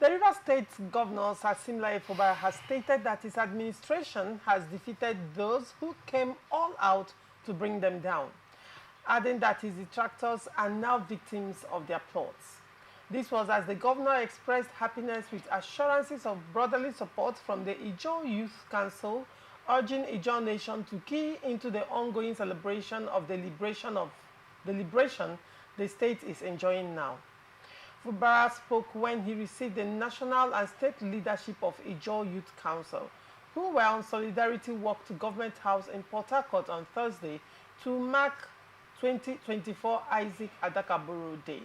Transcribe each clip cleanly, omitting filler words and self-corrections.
The Rivers State Governor, Siminalayi Fubara, has stated that his administration has defeated those who came all out to bring them down, adding that his detractors are now victims of their plots. This was as the governor expressed happiness with assurances of brotherly support from the Ijaw Youth Council, urging Ijaw Nation to key into the ongoing celebration of the liberation the state is enjoying now. Fubara spoke when he received the national and state leadership of Ijaw Youth Council, who were on solidarity walk to Government House in Port Harcourt on Thursday to mark 2024 Isaac Adakaburu Day.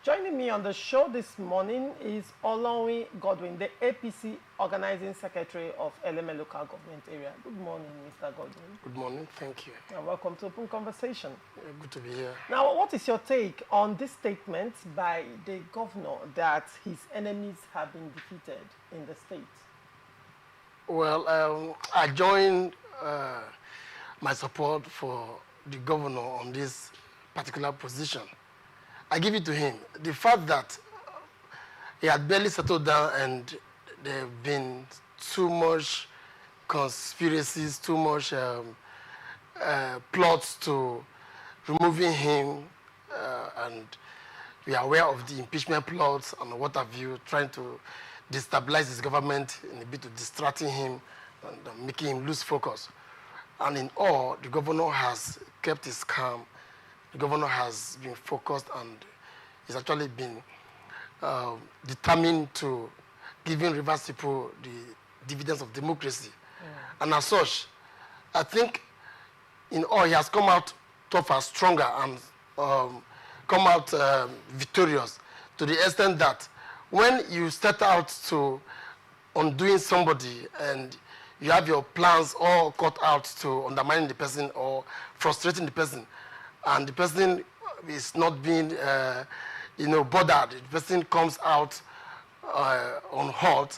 Joining me on the show this morning is Olonwi Godwin, the APC Organizing Secretary of Eleme Local Government Area. Good morning, Mr. Godwin. Good morning, thank you. And welcome to Open Conversation. Good to be here. Now, what is your take on this statement by the governor that his enemies have been defeated in the state? Well, I joined my support for the governor on this particular position. I give it to him. The fact that he had barely settled down and there have been too much conspiracies, too much plots to removing him, and we are aware of the impeachment plots and what have you, trying to destabilize his government in a bit of distracting him and making him lose focus. And in all, the governor has kept his calm. The governor has been focused and he's actually been determined to giving Rivers people the dividends of democracy. Yeah. And as such, I think in all, he has come out tougher, stronger, and come out victorious to the extent that when you set out to undoing somebody and you have your plans all cut out to undermining the person or frustrating the person, and the person is not being, bothered, the person comes out unhurt,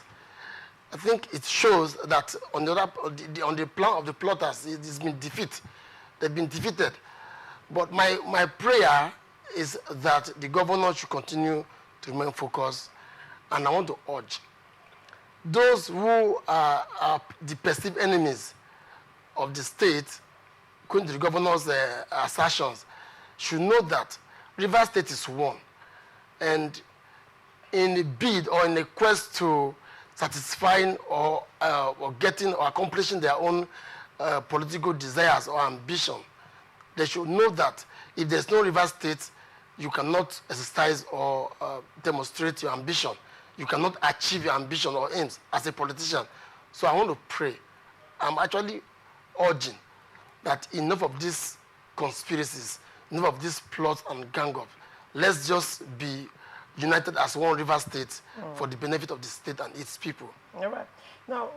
I think it shows that on the plan of the plotters, it has been defeat. They've been defeated. But my prayer is that the governor should continue to remain focused, and I want to urge those who are the perceived enemies of the state, according to the governor's assertions, should know that Rivers State is one. And in a bid or in a quest to satisfying or getting or accomplishing their own political desires or ambition, they should know that if there's no Rivers State, you cannot exercise or demonstrate your ambition. You cannot achieve your ambition or aims as a politician. So I want to pray. I'm actually urging that enough of these conspiracies, enough of these plots and gang-up. Let's just be united as one River State for the benefit of the state and its people. All right. Now,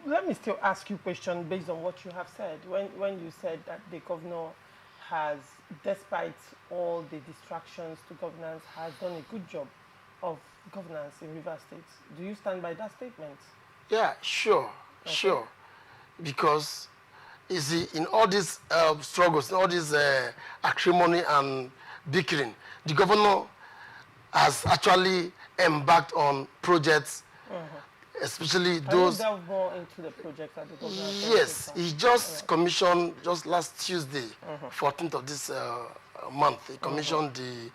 let me still ask you a question based on what you have said. When you said that the governor has, despite all the distractions to governance, has done a good job of governance in River State. Do you stand by that statement? Yeah, sure, okay. Sure. Because, you see, in all these struggles, in all this acrimony and bickering, the governor has actually embarked on projects, especially those. Can you delve more into the projects that the governor has Yes, he just commissioned, just last Tuesday, 14th of this month, he commissioned the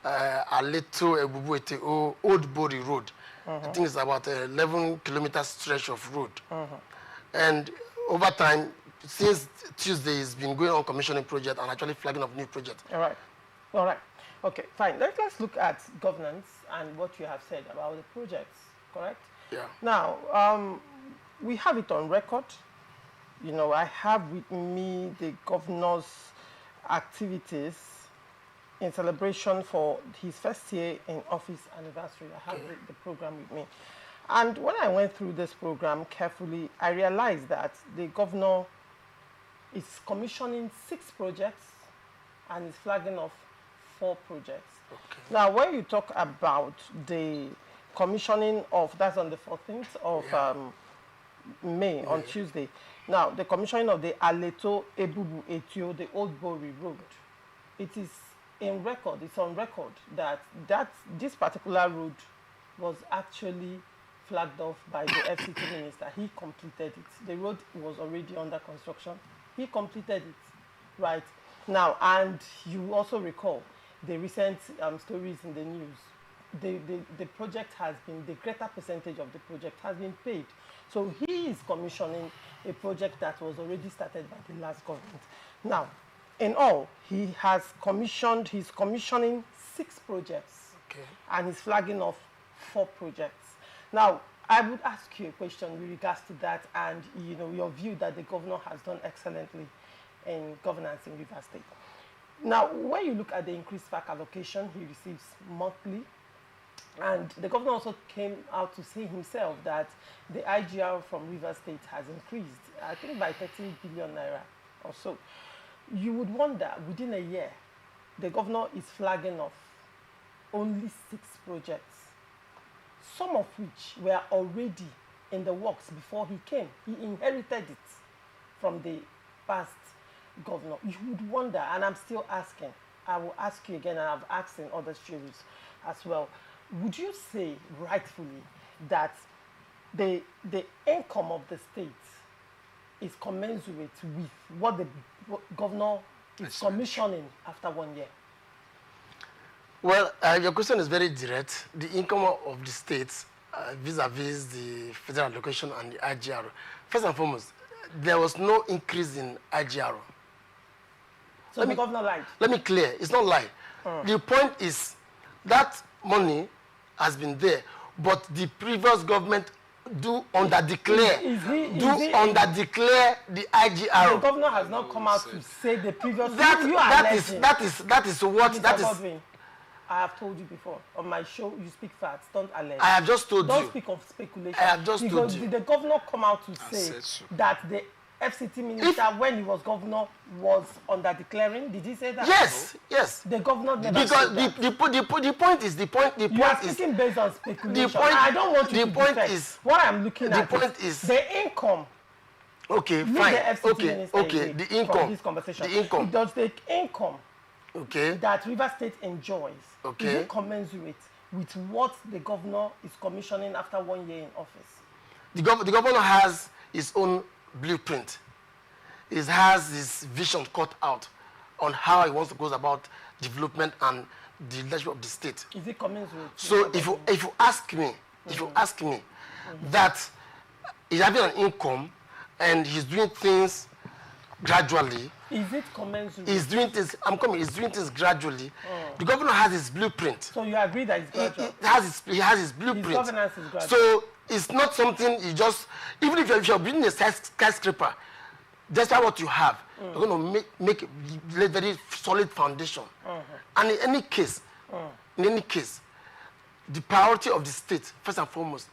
Aleto Ebubuete Old Bori Road. I think it's about 11-kilometer stretch of road. And over time, since Tuesday, he's been going on commissioning project and actually flagging of new projects. All right. All right. Okay, fine. Let's look at governance and what you have said about the projects, correct? Yeah. Now, we have it on record. You know, I have with me the governor's activities in celebration for his first year in office anniversary. I have the program with me. And when I went through this program carefully, I realized that the governor is commissioning 6 projects and is flagging off 4 projects. Okay. Now, when you talk about the commissioning of, that's on the 14th of May, on Tuesday. Now, the commissioning of the Aleto Ebubu Etio, the Old Bori Road, it is in record, it's on record that this particular road was actually flagged off by the FCT minister. He completed it. The road was already under construction. He completed it, right? Now, and you also recall the recent stories in the news. The project has been, the greater percentage of the project has been paid. So he is commissioning a project that was already started by the last government. Now, in all, he's commissioning 6 projects. Okay. And he's flagging off 4 projects. Now, I would ask you a question with regards to that and, you know, your view that the governor has done excellently in governance in Rivers State. Now, when you look at the increased FAC allocation he receives monthly, and the governor also came out to say himself that the IGR from Rivers State has increased, I think by 13 billion naira or so. You would wonder, within a year, the governor is flagging off only 6 projects, some of which were already in the works before he came. He inherited it from the past governor. You would wonder, and I'm still asking, I will ask you again, and I've asked in other shows as well, would you say rightfully that the income of the state is commensurate with what the governor is commissioning after 1 year? Well, your question is very direct. The income of the states vis-a-vis the federal allocation and the IGR. First and foremost, there was no increase in IGR. So the governor lied? Let me clear, it's not lie. The point is that money has been there, but the previous government do underdeclare the IGR. The governor has not come out to say the previous. That is what Mr. that is. Godwin, I have told you before on my show. You speak facts, don't allege. I have just told you. Don't speak of speculation. I have just told you. Did the governor come out to say that the FCT minister, when he was governor, was under-declaring? Did he say that? Yes, yes. The governor never because said that. the point is You are speaking based on speculation. point, I don't want you the to point defect. is What I'm looking at is the income. Okay, Leave fine. the FCT Okay, minister okay. away The from income. this conversation. The income. It does the income Okay. that Rivers State enjoys. Okay. Is it commensurate with what the governor is commissioning after 1 year in office? The governor has his own blueprint. He has his vision cut out on how he wants to go about development and the leadership of the state. Is it commensurate? So if you ask me, that he's having an income and he's doing things gradually. Is it commensurate? He's doing things. He's doing things gradually. The governor has his blueprint. So you agree that it's gradual? He has his blueprint. His governance is gradual. So it's not something you just, even if you're building a skyscraper, despite what you have, you're going to make a very solid foundation. And in any case, the priority of the state, first and foremost,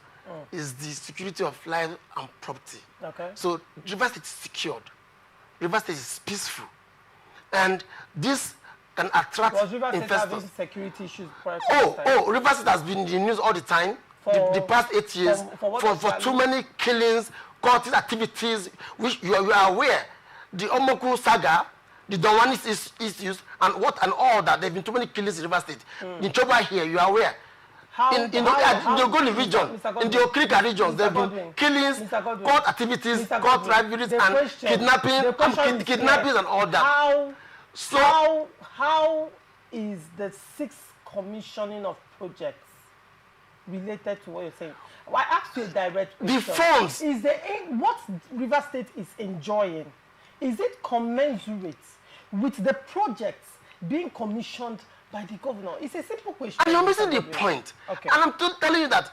is the security of life and property. Okay. So Rivers State is secured. Rivers State is peaceful. And this can attract Was Rivers State investors. having security issues prior to Rivers State has been in the news all the time. The past 8 years for too many killings, court activities, which you are aware. The Omoku saga, the Donwani issues, and all that. There have been too many killings in Rivers State. In Choba here, you are aware. In the Ogoni region, in the Okrika regions, there have been killings, court activities, court rivalries, and kidnappings and all that. How is the 6th commissioning of projects related to what you're saying? Well, I asked you a direct question. The funds. Is what Rivers State is enjoying, is it commensurate with the projects being commissioned by the governor? It's a simple question. And you're missing the point. Okay. And I'm telling you that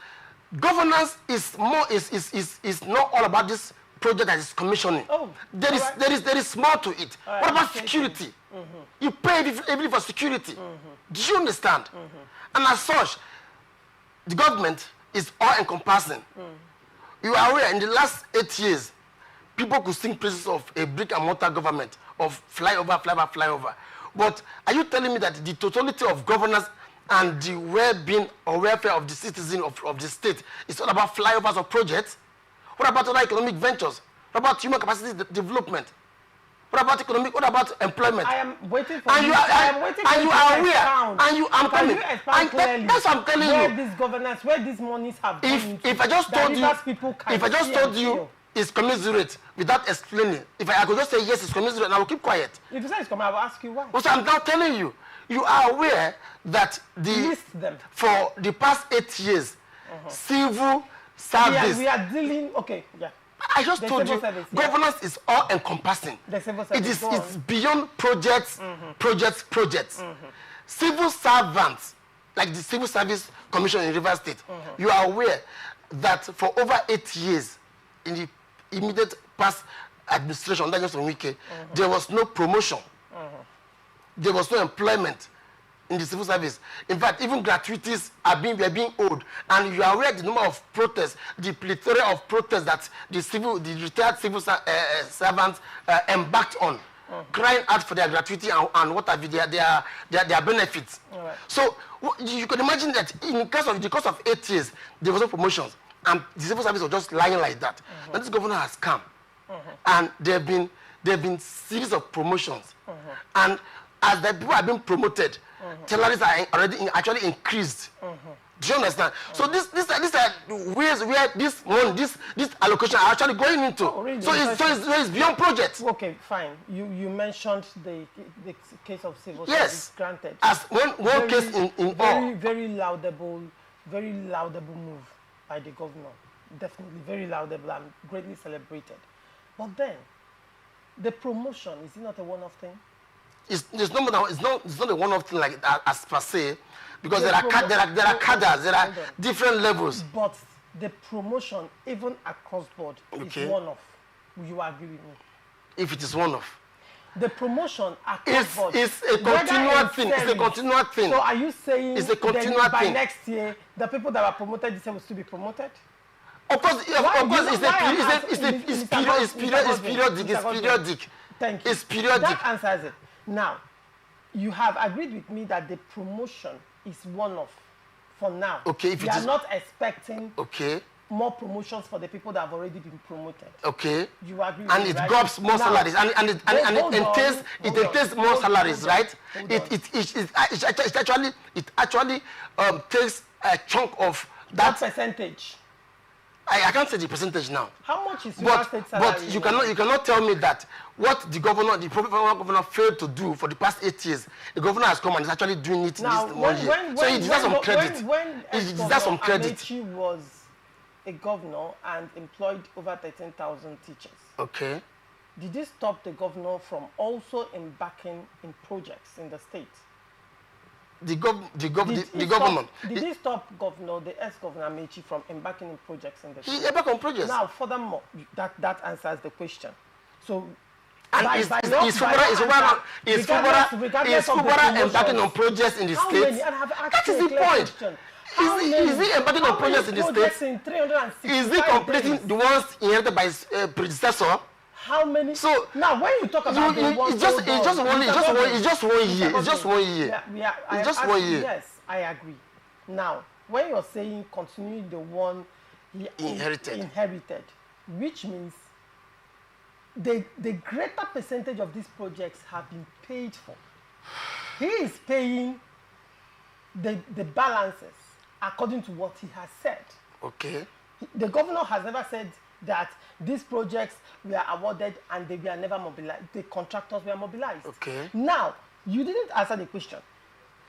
governance is not all about this project that is commissioning. Oh, there is more to it. What about security? You pay every for security. Do you understand? And as such, the government is all-encompassing. You are aware, in the last 8 years, people could sing praises of a brick-and-mortar government, of flyover. But are you telling me that the totality of governance and the well-being or welfare of the citizen of the state is all about flyovers or projects? What about other economic ventures? What about human capacity development? What about economic? What about employment? I am waiting for And you. you are, I am waiting for and you you to are aware. expound. And you, I'm Can coming. you expound And clearly that's what I'm telling where you. this governance, where these monies have gone into? If I just that told you, Rivers people can if I just see told and you feel. it's commensurate without explaining, if I could just say yes, it's commensurate, and I will keep quiet. If you say it's coming, I will ask you why. Also, I'm now telling you, you are aware that List them. for the past 8 years, civil service. We are dealing. Okay, yeah. I just The told you, civil service, yeah. governance is all encompassing. The civil service. It's beyond projects, projects. Civil servants, like the Civil Service Commission in Rivers State, you are aware that for over 8 years, in the immediate past administration under Johnson Wike, there was no promotion. There was no employment in the civil service. In fact, even gratuities were being owed. And you are aware the number of protests, the plethora of protests that the retired civil servants embarked on, crying out for their gratuity and what have you, their benefits. Right. So you can imagine that in the course of 8 years, there was no promotions, and the civil service was just lying like that. Now this governor has come, and there have been series of promotions, and as the people are being promoted, salaries are already actually increased. Do you understand? So these are ways where this allocation are actually going into. Oh, really? So it's beyond projects. Okay, fine. You mentioned the case of civil Yes. service granted. As one case in all. Very laudable move by the governor. Definitely very laudable and greatly celebrated. But then, the promotion, is it not a one-off thing? It's not a one-off thing like that as per se, because there are cadres, there are different levels. But the promotion, even across board, Okay. is one-off. You agree with me? If it is one-off, The promotion across board. it's a continual thing. It's a continual thing. So are you saying It's a continual that by thing. next year, the people that were promoted this year will still be promoted? Of course, it's periodic. Thank you. It's periodic. That answers it. Now, you have agreed with me that the promotion is one-off for now. Okay, if you it are is not expecting okay, more promotions for the people that have already been promoted. okay, You agree with and me, it right? grabs more Now, salaries, and it entails more salaries, right? hold It actually takes a chunk of that that. percentage. I can't say the percentage now. How much is your state salary? But you cannot tell me that what the former governor failed to do for the past 8 years, the governor has come and is actually doing it Now, in this 1 year. So he deserves some credit. He deserves some credit. Amechi was a governor and employed over 13,000 teachers. Okay. Did this stop the governor from also embarking in projects in the state? The government. Did he stop governor, the ex-governor Amechi, from embarking in projects in the state? He embarked on projects. Now, furthermore, that answers the question. So, And is Fubara embarking on projects in the state? That is the point. Is he embarking on projects in the state? Is he completing the ones inherited by his predecessor? How many? So now, when you talk about it's just 1 year. It's just 1 year. It's just 1 year. It's just 1 year. Yes, I agree. Now, when you're saying continuing the one he inherited, which means the greater percentage of these projects have been paid for. He is paying the balances according to what he has said. Okay. The governor has never said that these projects were awarded and they were never mobilized. The contractors were mobilized. Okay. Now, you didn't answer the question.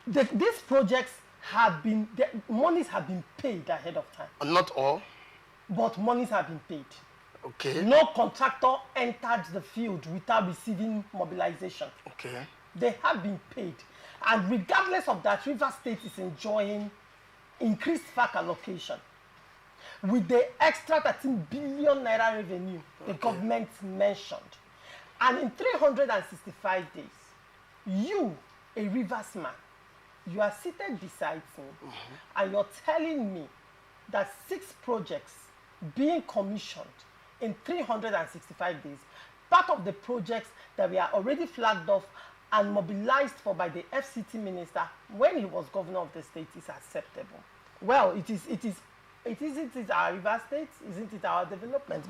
These projects have been, the monies have been paid ahead of time. Not all. But monies have been paid. Okay. No contractor entered the field without receiving mobilization. Okay. They have been paid. And regardless of that, Rivers State is enjoying increased FAC allocation. With the extra 13 billion naira revenue the government mentioned. And in 365 days, you, a Rivers man, you are seated beside me and you're telling me that 6 projects being commissioned in 365 days, part of the projects that we are already flagged off and mobilized for by the FCT minister when he was governor of the state is acceptable. Well, isn't it our Rivers State? Isn't it our development?